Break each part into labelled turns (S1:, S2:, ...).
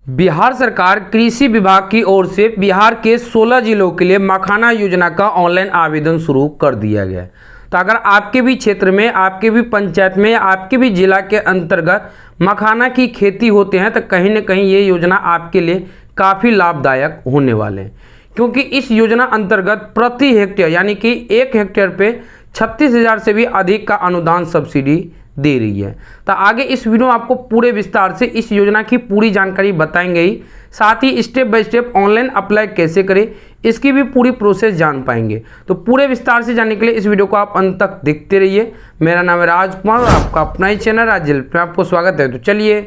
S1: बिहार सरकार कृषि विभाग की ओर से बिहार के 16 जिलों के लिए मखाना योजना का ऑनलाइन आवेदन शुरू कर दिया गया है। तो अगर आपके भी क्षेत्र में, आपके भी पंचायत में, आपके भी जिला के अंतर्गत मखाना की खेती होते हैं तो कहीं ना कहीं ये योजना आपके लिए काफ़ी लाभदायक होने वाले हैं, क्योंकि इस योजना अंतर्गत प्रति हेक्टेयर यानी कि 1 हेक्टेयर पे 36,000 से भी अधिक का अनुदान सब्सिडी दे रही है। तो आगे इस वीडियो में आपको पूरे विस्तार से इस योजना की पूरी जानकारी बताएंगे ही, साथ ही step by step online apply कैसे करें इसकी भी पूरी प्रोसेस जान पाएंगे। तो पूरे विस्तार से जानने के लिए इस वीडियो को आप अंत तक देखते रहिए। मेरा नाम है राजकुमार और आपका अपना ही चैनल राजल पे आपको स्वागत है। तो चलिए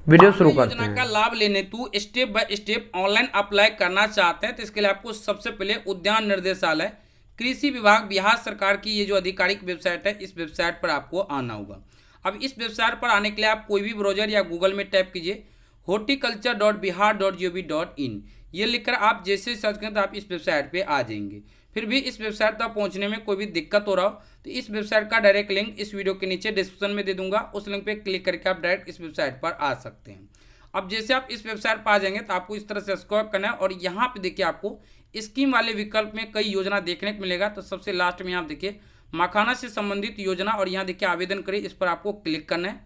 S1: वीडियो शुरू करते हैं।
S2: योजना का लाभ लेने तू step by step online apply करना चाहते हैं तो इसके लिए आपको सबसे पहले उद्यान निर्देशालय कृषि विभाग बिहार सरकार की ये जो आधिकारिक वेबसाइट है इस वेबसाइट पर आपको आना होगा। अब इस वेबसाइट पर आने के लिए आप कोई भी ब्राउजर या गूगल में टाइप कीजिए horticulture.bihar.gov.in। ये लिखकर आप जैसे सर्च करें तो आप इस वेबसाइट पे आ जाएंगे। फिर भी इस वेबसाइट तक पहुंचने में कोई भी दिक्कत हो रहा हो तो इस वेबसाइट का डायरेक्ट लिंक इस वीडियो के नीचे डिस्क्रिप्शन में दे दूंगा, उस लिंक पे क्लिक करके आप डायरेक्ट इस वेबसाइट पर आ सकते हैं। अब जैसे आप इस वेबसाइट पर आ जाएंगे तो आपको इस तरह से स्क्रॉल करना है और यहाँ पे देखिए आपको स्कीम वाले विकल्प में कई योजना देखने को मिलेगा। तो सबसे लास्ट में आप देखिए मखाना से संबंधित योजना और यहाँ देखिए आवेदन करें, इस पर आपको क्लिक करना है।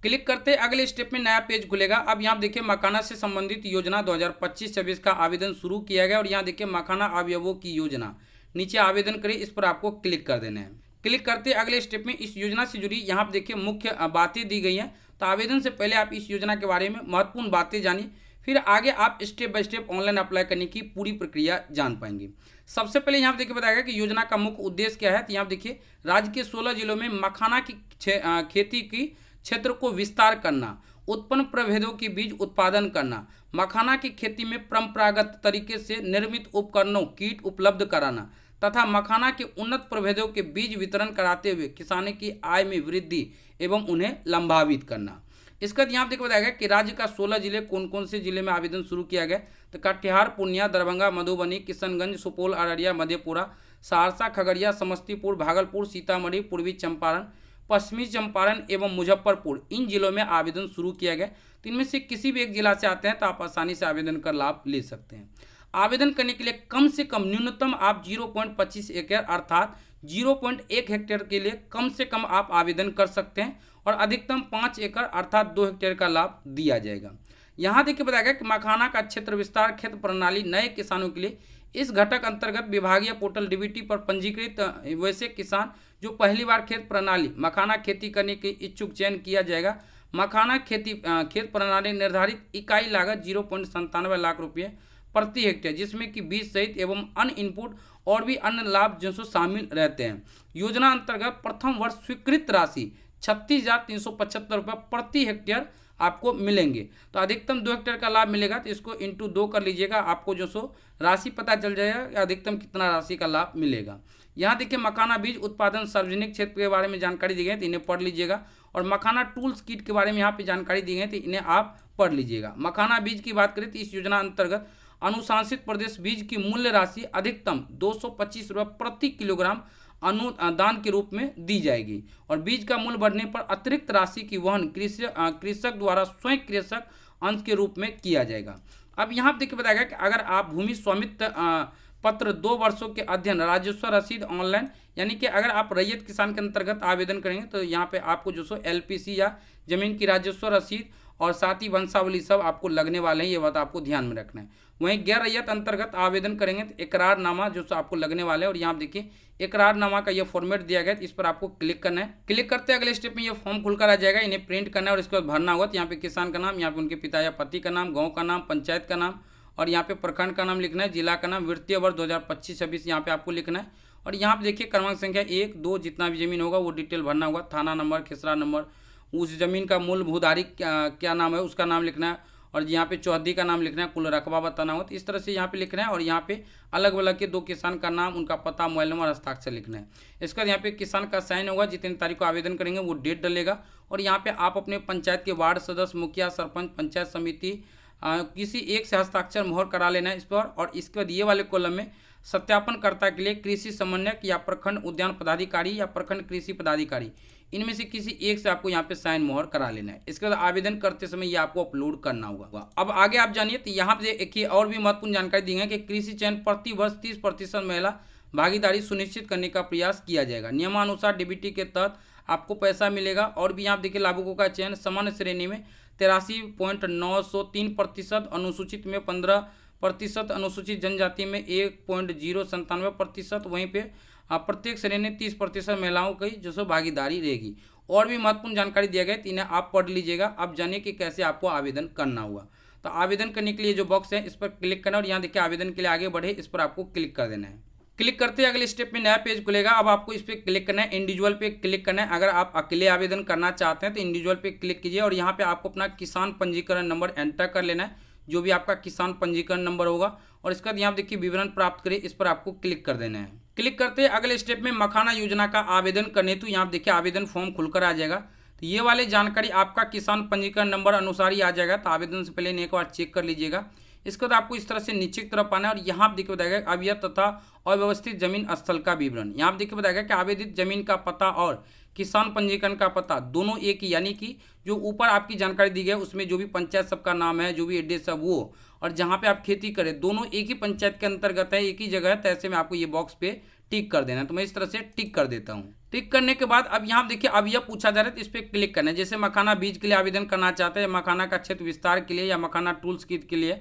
S2: क्लिक करते अगले स्टेप में नया पेज खुलेगा। अब यहाँ देखिए मखाना से संबंधित योजना 2025-26 का आवेदन शुरू किया गया और यहाँ देखिए मखाना अवयवों की योजना नीचे आवेदन करें, इस पर आपको क्लिक कर देना है। क्लिक करते अगले स्टेप में इस योजना से जुड़ी यहाँ पर देखिए मुख्य बातें दी गई हैं। तो आवेदन से पहले आप इस योजना के बारे में महत्वपूर्ण बातें जानिए, फिर आगे आप step by step online apply करने की पूरी प्रक्रिया जान पाएंगे। सबसे पहले यहाँ देखिए बताया गया कि योजना का मुख्य उद्देश्य क्या है। तो यहाँ देखिए राज्य के 16 जिलों में मखाना की खेती की क्षेत्र को विस्तार करना, उत्पन्न प्रभेदों की बीज उत्पादन करना, मखाना की खेती में परंपरागत तरीके से निर्मित उपकरणों किट उपलब्ध कराना तथा मखाना के उन्नत प्रभेदों के बीज वितरण कराते हुए किसानों की आय में वृद्धि एवं उन्हें लंबावित करना। इसके बाद यहाँ देखिए बताया गया कि राज्य का 16 जिले कौन कौन से जिले में आवेदन शुरू किया गया। तो कटिहार, पूर्णिया, दरभंगा, मधुबनी, किशनगंज, सुपौल, अररिया, मधेपुरा, सहरसा, खगड़िया, समस्तीपुर, भागलपुर, सीतामढ़ी, पूर्वी चंपारण, पश्चिमी चंपारण एवं मुजफ्फरपुर, इन जिलों में आवेदन शुरू किया गया। तो इनमें से किसी भी एक जिला से आते हैं तो आप आसानी से आवेदन कर लाभ ले सकते हैं। आवेदन करने के लिए कम से कम न्यूनतम आप 0.25 एकड़ अर्थात 0.1 हेक्टेयर के लिए कम से कम आप आवेदन कर सकते हैं और अधिकतम 5 एकड़ अर्थात 2 हेक्टेयर का लाभ दिया जाएगा। यहाँ देखिए बताया गया कि मखाना का क्षेत्र विस्तार खेत प्रणाली नए किसानों के लिए इस घटक अंतर्गत विभागीय पोर्टल डीबीटी पर पंजीकृत वैसे किसान जो पहली बार खेत प्रणाली मखाना खेती करने के इच्छुक चयन किया जाएगा। मखाना खेत प्रणाली निर्धारित इकाई लागत 0.97 लाख रुपये प्रति हेक्टेयर, जिसमें कि बीज सहित एवं अन्य इनपुट और भी अन्य लाभ जो शामिल रहते हैं। योजना अंतर्गत प्रथम वर्ष स्वीकृत राशि 36,375 रुपये प्रति हेक्टेयर आपको मिलेंगे। तो अधिकतम 2 हेक्टेयर का लाभ मिलेगा तो इसको इंटू 2 कर लीजिएगा, आपको जो सो राशि पता चल जाएगा कि अधिकतम कितना राशि का लाभ मिलेगा। यहाँ देखिए मखाना बीज उत्पादन सार्वजनिक क्षेत्र के बारे में जानकारी दी गई तो इन्हें पढ़ लीजिएगा और मखाना टूल्स किट के बारे में यहाँ पे जानकारी दी गई तो इन्हें आप पढ़ लीजिएगा। मखाना बीज की बात करें तो इस योजना अंतर्गत अनुशंसित प्रदेश बीज की मूल्य राशि अधिकतम 225 रुपये प्रति किलोग्राम अनुदान के रूप में दी जाएगी और बीज का मूल्य बढ़ने पर अतिरिक्त राशि की वहन कृषक द्वारा स्वयं कृषक अंश के रूप में किया जाएगा। अब यहाँ देखिए बताया गया कि अगर आप भूमि स्वामित्व पत्र 2 वर्षों के अध्ययन राजस्व रसीद ऑनलाइन यानी कि अगर आप रैयत किसान के अंतर्गत आवेदन करेंगे तो यहाँ पे आपको जो सो LPC या जमीन की राजस्व रसीद और साथ ही वंशावली सब आपको लगने वाले हैं, ये बात आपको ध्यान में रखना है। वहीं गैर रैयत अंतर्गत आवेदन करेंगे तो इकरारनामा जो आपको लगने वाले हैं और यहाँ देखिए इकरारनामा का ये फॉर्मेट दिया गया है, इस पर आपको क्लिक करना है। क्लिक करते अगले स्टेप में ये फॉर्म खुलकर आ जाएगा, इन्हें प्रिंट करना है और इसके बाद भरना होगा। तो यहाँ पे किसान का नाम, यहाँ पे उनके पिता या पति का नाम, गाँव का नाम, पंचायत का नाम और यहाँ पे प्रखंड का नाम लिखना है, जिला का नाम, वित्तीय वर्ष 2025-26 यहाँ पे आपको लिखना है और यहाँ पे देखिए क्रमांक संख्या 1, 2 जितना भी जमीन होगा वो डिटेल भरना होगा, थाना नंबर, खिसरा नंबर, उस जमीन का मूल भूधारी क्या नाम है उसका नाम लिखना है और यहाँ पे चौहदी का नाम लिखना है, कुल रकबा बताना होगा। तो इस तरह से यहाँ पे लिखना है और यहाँ पे अलग अलग के 2 किसान का नाम, उनका पता, मोबाइल नंबर, हस्ताक्षर लिखना है। इसके बाद यहाँ पे किसान का साइन होगा, जितनी तारीख को आवेदन करेंगे वो डेट डलेगा और यहाँ पे आप अपने पंचायत के वार्ड सदस्य, मुखिया, सरपंच, पंचायत समिति किसी एक से हस्ताक्षर मोहर करा लेना है इस पर। और इसके बाद ये वाले कॉलम में सत्यापनकर्ता के लिए कृषि समन्वयक या प्रखंड उद्यान पदाधिकारी या प्रखंड कृषि पदाधिकारी इनमें से किसी एक से आपको यहाँ पे साइन मोहर करा लेना है। इसके बाद आवेदन करते समय ये आपको अपलोड करना होगा। अब आगे आप जानिए तो यहाँ पे एक और भी महत्वपूर्ण जानकारी दी है कि कृषि चयन प्रति वर्ष 30% महिला भागीदारी सुनिश्चित करने का प्रयास किया जाएगा। नियमानुसार डीबीटी के तहत आपको पैसा मिलेगा। और भी यहाँ देखिए लाभुकों का चयन सामान्य श्रेणी में 83.903%, अनुसूचित में 15%, अनुसूचित जनजाति में 1.097%, वहीं पे प्रत्येक श्रेणी 30% महिलाओं की जो सो भागीदारी रहेगी। और भी महत्वपूर्ण जानकारी दिया गया है, इन्हें आप पढ़ लीजिएगा। अब जानिए कि कैसे आपको आवेदन करना होगा। तो आवेदन करने के लिए जो बॉक्स है इस पर क्लिक करना और यहाँ देखिए आवेदन के लिए आगे बढ़े इस पर आपको क्लिक कर देना है। क्लिक करते ही अगले स्टेप में नया पेज खुलेगा। अब आपको इस पर क्लिक करना है, इंडिविजुअल पे क्लिक करना है। अगर आप अकेले आवेदन करना चाहते हैं तो इंडिविजुअल पे क्लिक कीजिए और यहाँ पे आपको अपना किसान पंजीकरण नंबर एंटर कर लेना है, जो भी आपका किसान पंजीकरण नंबर होगा। और इसके बाद यहाँ देखिए विवरण प्राप्त करें, इस पर आपको क्लिक कर देना है। क्लिक करते ही अगले स्टेप में मखाना योजना का आवेदन करने तो यहाँ देखिए आवेदन फॉर्म खुलकर आ जाएगा। तो ये वाली जानकारी आपका किसान पंजीकरण नंबर अनुसार ही आ जाएगा। तो आवेदन से पहले एक बार चेक कर लीजिएगा। इसके बाद आपको इस तरह से नीचे की तरफ आना है और यहाँ देखिए बताएगा अवैध तथा अव्यवस्थित जमीन स्थल का विवरण। यहाँ देखिए बताएगा कि आवेदित जमीन का पता और किसान पंजीकरण का पता दोनों एक ही, यानी कि जो ऊपर आपकी जानकारी दी गई है उसमें जो भी पंचायत सबका नाम है, जो भी एड्रेस है वो, और जहाँ पे आप खेती करें दोनों एक ही पंचायत के अंतर्गत है, एक ही जगह है। तो ऐसे में आपको ये बॉक्स पे टिक कर देना है। तो मैं इस तरह से टिक कर देता हूँ। टिक करने के बाद अब यहाँ देखिए अब यह पूछा जा रहा है तो इस पर क्लिक करना है। जैसे मखाना बीज के लिए आवेदन करना चाहते हैं, मखाना का क्षेत्र विस्तार के लिए या मखाना टूल्स किट के लिए,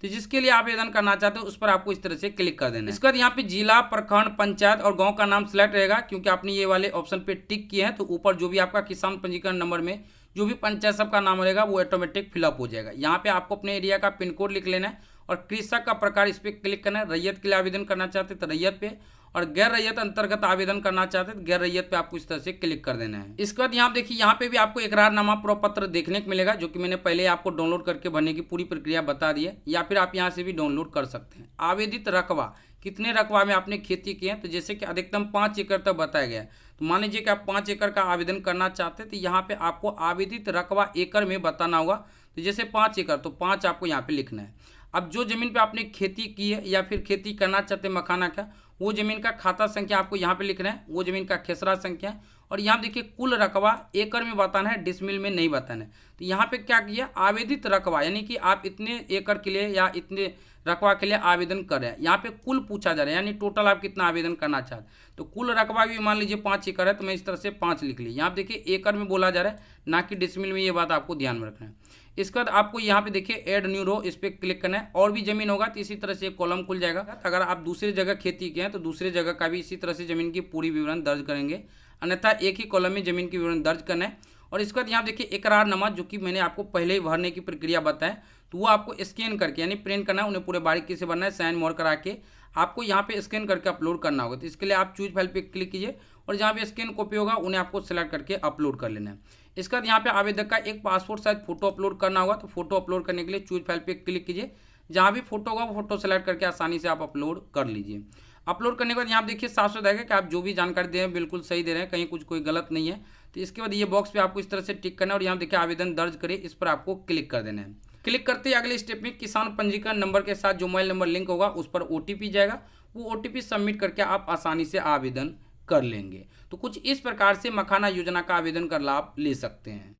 S2: तो जिसके लिए आवेदन करना चाहते हैं उस पर आपको इस तरह से क्लिक कर देना है। इसके बाद यहाँ पे जिला, प्रखंड, पंचायत और गांव का नाम सिलेक्ट रहेगा। क्योंकि आपने ये वाले ऑप्शन पे टिक किए हैं तो ऊपर जो भी आपका किसान पंजीकरण नंबर में जो भी पंचायत सबका नाम रहेगा वो ऑटोमेटिक फिलअप हो जाएगा। यहाँ पे आपको अपने एरिया का पिन कोड लिख लेना है और कृषक का प्रकार इस पर क्लिक करना है। रैयत के लिए आवेदन करना चाहते हैं तो रैयत पे, और गैर रैयत अंतर्गत आवेदन करना चाहते हैं तो गैर रैयत पे आपको इस तरह से क्लिक कर देना है। इसके बाद यहाँ देखिए यहाँ पे भी आपको इकरारनामा प्रपत्र देखने को मिलेगा, जो कि मैंने पहले आपको डाउनलोड करके भरने की पूरी प्रक्रिया बता दी है, या फिर आप यहाँ से भी डाउनलोड कर सकते हैं। आवेदित रकबा, कितने रकबा में आपने खेती की है, तो जैसे कि अधिकतम 5 एकड़ तक बताया गया है। तो मान लीजिए कि आप 5 एकड़ का आवेदन करना चाहते हैं तो यहाँ पे आपको आवेदित रकबा एकड़ में बताना होगा। तो जैसे 5 एकड़ तो 5 आपको यहाँ पे लिखना है। अब जो ज़मीन पे आपने खेती की है या फिर खेती करना चाहते हैं मखाना का, वो ज़मीन का खाता संख्या आपको यहाँ पे लिखना है, वो ज़मीन का खेसरा संख्या। और यहाँ देखिए कुल रकबा एकड़ में बताना है, डिसमिल में नहीं बताना है। तो यहाँ पे क्या किया, आवेदित रकबा, यानी कि आप इतने एकड़ के लिए या इतने रकबा के लिए आवेदन कर रहे हैं। यहाँ पे कुल पूछा जा रहा है, यानी टोटल आप कितना आवेदन करना चाहते हैं। तो कुल रकबा भी मान लीजिए 5 एकड़ है तो मैं इस तरह से 5 लिख ली। यहाँ देखिए एकड़ में बोला जा रहा है, ना कि डिसमिल में, ये बात आपको ध्यान में रखना है। इसके बाद आपको यहाँ पे देखिए ऐड न्यू रो, इस पर क्लिक करना है। और भी जमीन होगा तो इसी तरह से एक कॉलम खुल जाएगा। अगर आप दूसरी जगह खेती किए हैं तो दूसरी जगह का भी इसी तरह से जमीन की पूरी विवरण दर्ज करेंगे, अन्यथा एक ही कॉलम में जमीन की विवरण दर्ज करना है। और इसके बाद यहाँ देखिए इकरारनामा, जो कि मैंने आपको पहले ही भरने की प्रक्रिया बताया, तो वो आपको स्कैन करके यानी प्रिंट करना है, उन्हें पूरे बारीकी से भरना है, साइन मोहर करा के आपको यहाँ पे स्कैन करके अपलोड करना होगा। तो इसके लिए आप चूज फाइल पे क्लिक कीजिए और जहाँ पे स्कैन कॉपी होगा उन्हें आपको सेलेक्ट करके अपलोड कर लेना है। इसके बाद यहाँ पे आवेदक का एक पासपोर्ट साइज फोटो अपलोड करना होगा। तो फोटो अपलोड करने के लिए चूज फाइल पे क्लिक कीजिए, जहाँ भी फोटो होगा वो फोटो सेलेक्ट करके आसानी से आप अपलोड कर लीजिए। अपलोड करने के बाद यहाँ देखिए साफ साफ आएगा कि आप जो भी जानकारी दे रहे हैं बिल्कुल सही दे रहे हैं, कहीं कुछ कोई गलत नहीं है। तो इसके बाद ये बॉक्स पे आपको इस तरह से टिक करना है और यहाँ देखिए आवेदन दर्ज करें, इस पर आपको क्लिक कर देना है। क्लिक करते ही अगले स्टेप में किसान पंजीकरण नंबर के साथ जो मोबाइल नंबर लिंक होगा उस पर OTP जाएगा, वो OTP सबमिट करके आप आसानी से आवेदन कर लेंगे। तो कुछ इस प्रकार से मखाना योजना का आवेदन कर लाभ ले सकते हैं।